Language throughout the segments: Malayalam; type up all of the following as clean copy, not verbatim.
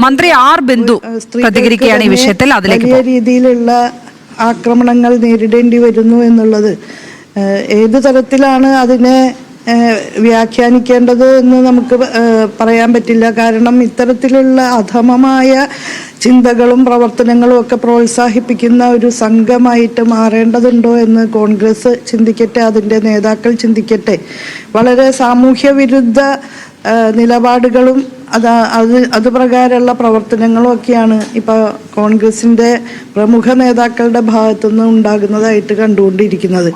മന്ത്രി ആർ ബിന്ദു പ്രതികരിക്കുകയാണ് ഈ വിഷയത്തിൽ. അതിലേക്ക് വലിയ രീതിയിലുള്ള ആക്രമണങ്ങൾ നേരിടേണ്ടി വരുന്നു എന്നുള്ളത് ഏത് തരത്തിലാണ് അതിനെ വ്യാഖ്യാനിക്കേണ്ടത് എന്ന് നമുക്ക് പറയാൻ പറ്റില്ല. കാരണം ഇത്തരത്തിലുള്ള അധമമായ ചിന്തകളും പ്രവർത്തനങ്ങളും ഒക്കെ പ്രോത്സാഹിപ്പിക്കുന്ന ഒരു സംഘമായിട്ട് മാറേണ്ടതുണ്ടോ എന്ന് കോൺഗ്രസ് ചിന്തിക്കട്ടെ, അതിൻ്റെ നേതാക്കൾ ചിന്തിക്കട്ടെ. വളരെ സാമൂഹ്യ വിരുദ്ധ നിലപാടുകളും അത് പ്രകാരമുള്ള പ്രവർത്തനങ്ങളും ഒക്കെയാണ് ഇപ്പോൾ കോൺഗ്രസിൻ്റെ പ്രമുഖ നേതാക്കളുടെ ഭാഗത്തുനിന്ന് ഉണ്ടാകുന്നതായിട്ട് കണ്ടുകൊണ്ടിരിക്കുന്നത്.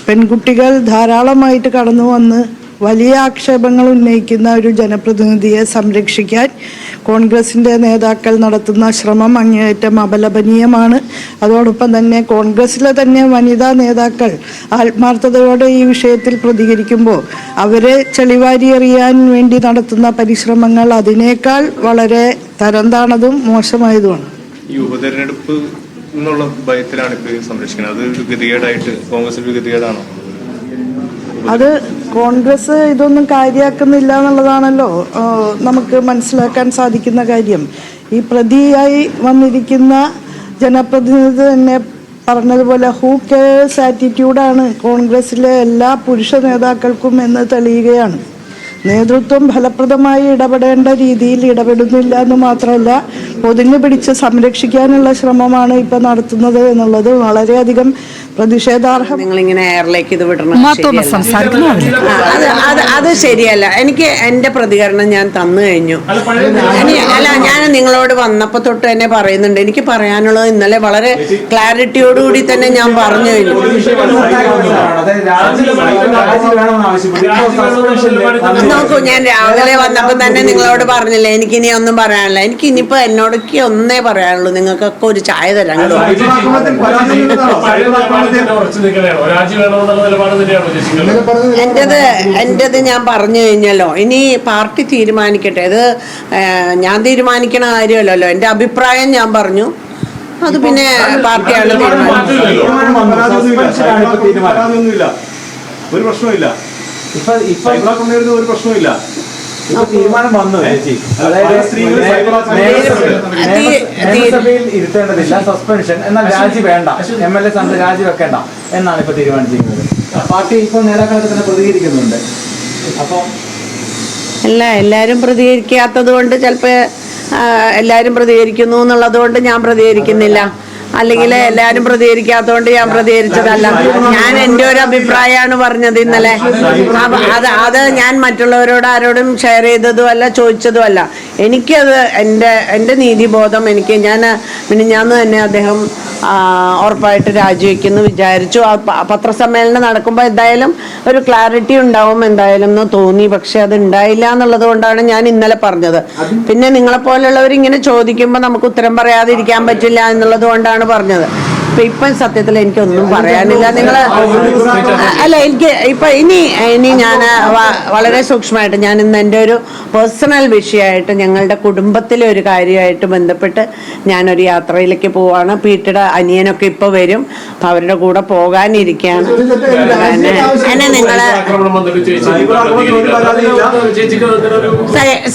പെൺകുട്ടികൾ ധാരാളമായിട്ട് കടന്നു വന്ന് വലിയ ആക്ഷേപങ്ങൾ ഉന്നയിക്കുന്ന ഒരു ജനപ്രതിനിധിയെ സംരക്ഷിക്കാൻ കോൺഗ്രസിൻ്റെ നേതാക്കൾ നടത്തുന്ന ശ്രമം അങ്ങേയറ്റം അപലപനീയമാണ്. അതോടൊപ്പം തന്നെ കോൺഗ്രസിലെ തന്നെ വനിതാ നേതാക്കൾ ആത്മാർത്ഥതയോടെ ഈ വിഷയത്തിൽ പ്രതികരിക്കുമ്പോൾ അവരെ ചെളിവാരി എറിയാൻ വേണ്ടി നടത്തുന്ന പരിശ്രമങ്ങൾ അതിനേക്കാൾ വളരെ തരം താണതും മോശമായതുമാണ്. ഈ ഉപതെരഞ്ഞെടുപ്പ് എന്നുള്ള ഭയത്തിലാണ് ഇപ്പോൾ സംരക്ഷിക്കുന്നത്. അത് ഒരു ഗതികേടായിട്ട് കോൺഗ്രസിൽ ഒരു ഗതികേടാണോ? അത് കോൺഗ്രസ് ഇതൊന്നും കാര്യമാക്കുന്നില്ല എന്നുള്ളതാണല്ലോ നമുക്ക് മനസ്സിലാക്കാൻ സാധിക്കുന്ന കാര്യം. ഈ പ്രതിയായി വന്നിരിക്കുന്ന ജനപ്രതിനിധി തന്നെ പറഞ്ഞതുപോലെ ഹൂ കെയേഴ്സ് ആറ്റിറ്റ്യൂഡാണ് കോൺഗ്രസിലെ എല്ലാ പുരുഷ നേതാക്കൾക്കും എന്ന് തെളിയുകയാണ്. നേതൃത്വം ഫലപ്രദമായി ഇടപെടേണ്ട രീതിയിൽ ഇടപെടുന്നില്ല എന്ന് മാത്രമല്ല, പൊതിഞ്ഞു പിടിച്ച് സംരക്ഷിക്കാനുള്ള ശ്രമമാണ് ഇപ്പൊ നടത്തുന്നത് എന്നുള്ളത് വളരെയധികം പ്രതിഷേധാർഹം. നിങ്ങളിങ്ങനെ എയറിലേക്ക് ഇത് വിടണം, അത് ശരിയല്ല. എനിക്ക് എന്റെ പ്രതികരണം ഞാൻ തന്നു കഴിഞ്ഞു. അല്ല, ഞാൻ നിങ്ങളോട് വന്നപ്പോ തൊട്ട് തന്നെ പറയുന്നുണ്ട്. എനിക്ക് പറയാനുള്ളത് ഇന്നലെ വളരെ ക്ലാരിറ്റിയോടുകൂടി തന്നെ ഞാൻ പറഞ്ഞു കഴിഞ്ഞു. നോക്കൂ, ഞാൻ രാവിലെ വന്നപ്പോ തന്നെ നിങ്ങളോട് പറഞ്ഞില്ലേ എനിക്കിനി ഒന്നും പറയാനില്ല. എനിക്ക് ഇനിയിപ്പോ എന്നോടൊക്കെ ഒന്നേ പറയാനുള്ളൂ, നിങ്ങൾക്കൊക്കെ ഒരു ചായ തരാം. എന്റേത് ഞാൻ പറഞ്ഞു കഴിഞ്ഞല്ലോ. ഇനി പാർട്ടി തീരുമാനിക്കട്ടെ. ഇത് ഞാൻ തീരുമാനിക്കണ കാര്യമല്ലല്ലോ. എന്റെ അഭിപ്രായം ഞാൻ പറഞ്ഞു, അത് പിന്നെ പാർട്ടിയാണ് തീരുമാനിക്കുന്നത്. ഒരു പ്രശ്നമില്ല, ഒരു പ്രശ്നമില്ല. തീരുമാനം വന്നു. നിയമസഭയിൽ ഇരുത്തേണ്ടതില്ല, സസ്പെൻഷൻ, എന്നാൽ രാജി വേണ്ട, MLA സ്ഥാനത്ത് രാജി വെക്കേണ്ട എന്നാണ് ഇപ്പൊ തീരുമാനിച്ചിരിക്കുന്നത്. പാർട്ടി ഇപ്പോൾ നേതാക്കളൊക്കെ തന്നെ പ്രതികരിക്കുന്നുണ്ട്. അപ്പൊ എല്ലാരും പ്രതികരിക്കാത്തത് കൊണ്ട് ചിലപ്പോ എല്ലാരും പ്രതികരിക്കുന്നു എന്നുള്ളത് കൊണ്ട് ഞാൻ പ്രതികരിക്കുന്നില്ല, അല്ലെങ്കിൽ എല്ലാരും പ്രതികരിക്കാത്തതുകൊണ്ട് ഞാൻ പ്രതികരിച്ചതല്ല. ഞാൻ എൻ്റെ ഒരു അഭിപ്രായമാണ് പറഞ്ഞത് ഇന്നലെ. അത് ഞാൻ മറ്റുള്ളവരോട് ആരോടും ഷെയർ ചെയ്തതും അല്ല, ചോദിച്ചതും അല്ല. എനിക്കത് എൻ്റെ നീതിബോധം എനിക്ക് ഞാൻ തന്നെ അദ്ദേഹം ഉറപ്പായിട്ട് രാജിവെക്കുന്നു വിചാരിച്ചു. പത്രസമ്മേളനം നടക്കുമ്പോൾ എന്തായാലും ഒരു ക്ലാരിറ്റി ഉണ്ടാവും എന്തായാലും എന്ന് തോന്നി. പക്ഷെ അത് ഉണ്ടായില്ല എന്നുള്ളത് കൊണ്ടാണ് ഞാൻ ഇന്നലെ പറഞ്ഞത്. പിന്നെ നിങ്ങളെപ്പോലുള്ളവർ ഇങ്ങനെ ചോദിക്കുമ്പോൾ നമുക്ക് ഉത്തരം പറയാതിരിക്കാൻ പറ്റില്ല എന്നുള്ളത് കൊണ്ടാണ് പറഞ്ഞത്. ഇപ്പം സത്യത്തിൽ എനിക്കൊന്നും പറയാനില്ല. നിങ്ങൾ അല്ല, എനിക്ക് ഇപ്പൊ ഇനി ഞാൻ വളരെ സൂക്ഷ്മമായിട്ട് ഞാൻ ഇന്ന് എൻ്റെ ഒരു പേഴ്സണൽ വിഷയമായിട്ട് ഞങ്ങളുടെ കുടുംബത്തിലെ ഒരു കാര്യമായിട്ട് ബന്ധപ്പെട്ട് ഞാനൊരു യാത്രയിലേക്ക് പോവാണ്. പീട്ടിയുടെ അനിയനൊക്കെ ഇപ്പൊ വരും, അപ്പൊ അവരുടെ കൂടെ പോകാനിരിക്കുകയാണ്. എന്നെ നിങ്ങള്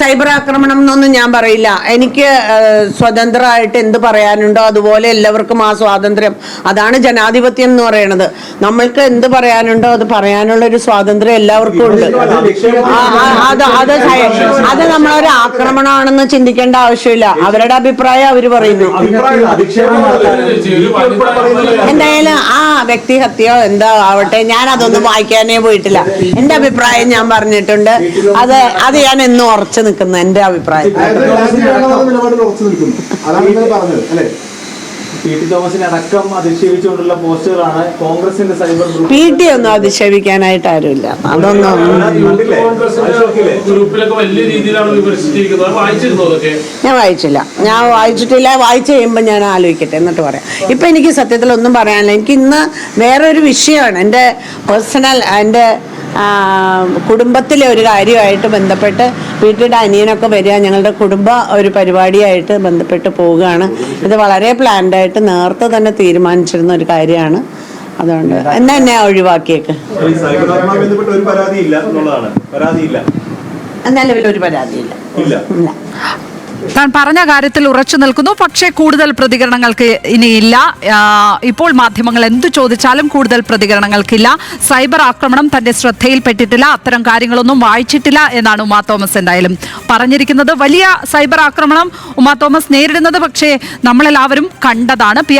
സൈബർ ആക്രമണം എന്നൊന്നും ഞാൻ പറയില്ല. എനിക്ക് സ്വതന്ത്രമായിട്ട് എന്ത് പറയാനുണ്ടോ അതുപോലെ എല്ലാവർക്കും ആ സ്വാതന്ത്ര്യം, അതാണ് ജനാധിപത്യം എന്ന് പറയുന്നത്. നമ്മൾക്ക് എന്ത് പറയാനുണ്ടോ അത് പറയാനുള്ള ഒരു സ്വാതന്ത്ര്യം എല്ലാവർക്കും ഉണ്ട്. അത് നമ്മളൊരു ആക്രമണമാണെന്ന് ചിന്തിക്കേണ്ട ആവശ്യമില്ല. അവരുടെ അഭിപ്രായം അവര് പറയുന്നു. എന്തായാലും ആ വ്യക്തിഹത്യോ എന്താ ആവട്ടെ, ഞാൻ അതൊന്നും വായിക്കാനേ പോയിട്ടില്ല. എന്റെ അഭിപ്രായം ഞാൻ പറഞ്ഞിട്ടുണ്ട്. അത് ഞാൻ എന്നും ഉറച്ചു നിൽക്കുന്നു എന്റെ അഭിപ്രായം. അധിക്ഷേപിച്ചുകൊണ്ടുള്ള പോസ്റ്റുകളാണ് കോൺഗ്രസിന്റെ സൈബർ ഗ്രൂപ്പ്. PT ഒന്നും അധിക്ഷേപിക്കാനായിട്ട് ആരുമില്ല. അതൊന്നും ഞാൻ വായിച്ചില്ല. ഞാൻ വായിച്ചിട്ടില്ല. വായിച്ചു കഴിയുമ്പോൾ ഞാൻ ആലോചിക്കട്ടെ എന്നിട്ട് പറയാം. ഇപ്പൊ എനിക്ക് സത്യത്തിൽ ഒന്നും പറയാനില്ല. എനിക്ക് ഇന്ന് വേറൊരു വിഷയമാണ് എൻ്റെ പേഴ്സണൽ, എൻ്റെ കുടുംബത്തിലെ ഒരു കാര്യമായിട്ട് ബന്ധപ്പെട്ട് വീട്ടിലെ അനിയനൊക്കെ വരിക, ഞങ്ങളുടെ കുടുംബ ഒരു പരിപാടിയായിട്ട് ബന്ധപ്പെട്ട് പോവുകയാണ്. ഇത് വളരെ പ്ലാൻഡായിട്ട് നേരത്തെ തന്നെ തീരുമാനിച്ചിരുന്ന ഒരു കാര്യമാണ്. അതുകൊണ്ട് എന്നെ ഒഴിവാക്കിയേക്ക്. എന്നാലും ഒരു പരാതിയില്ല. താൻ പറഞ്ഞ കാര്യത്തിൽ ഉറച്ചു നിൽക്കുന്നു. പക്ഷേ കൂടുതൽ പ്രതികരണങ്ങൾക്ക് ഇനിയില്ല. ഇപ്പോൾ മാധ്യമങ്ങൾ എന്തു ചോദിച്ചാലും കൂടുതൽ പ്രതികരണങ്ങൾക്കില്ല. സൈബർ ആക്രമണം തന്റെ ശ്രദ്ധയിൽപ്പെട്ടിട്ടില്ല, അത്തരം കാര്യങ്ങളൊന്നും വായിച്ചിട്ടില്ല എന്നാണ് ഉമാ തോമസ് എന്തായാലും പറഞ്ഞിരിക്കുന്നത്. വലിയ സൈബർ ആക്രമണം ഉമാ തോമസ് നേരിടുന്നത് പക്ഷേ നമ്മളെല്ലാവരും കണ്ടതാണ്.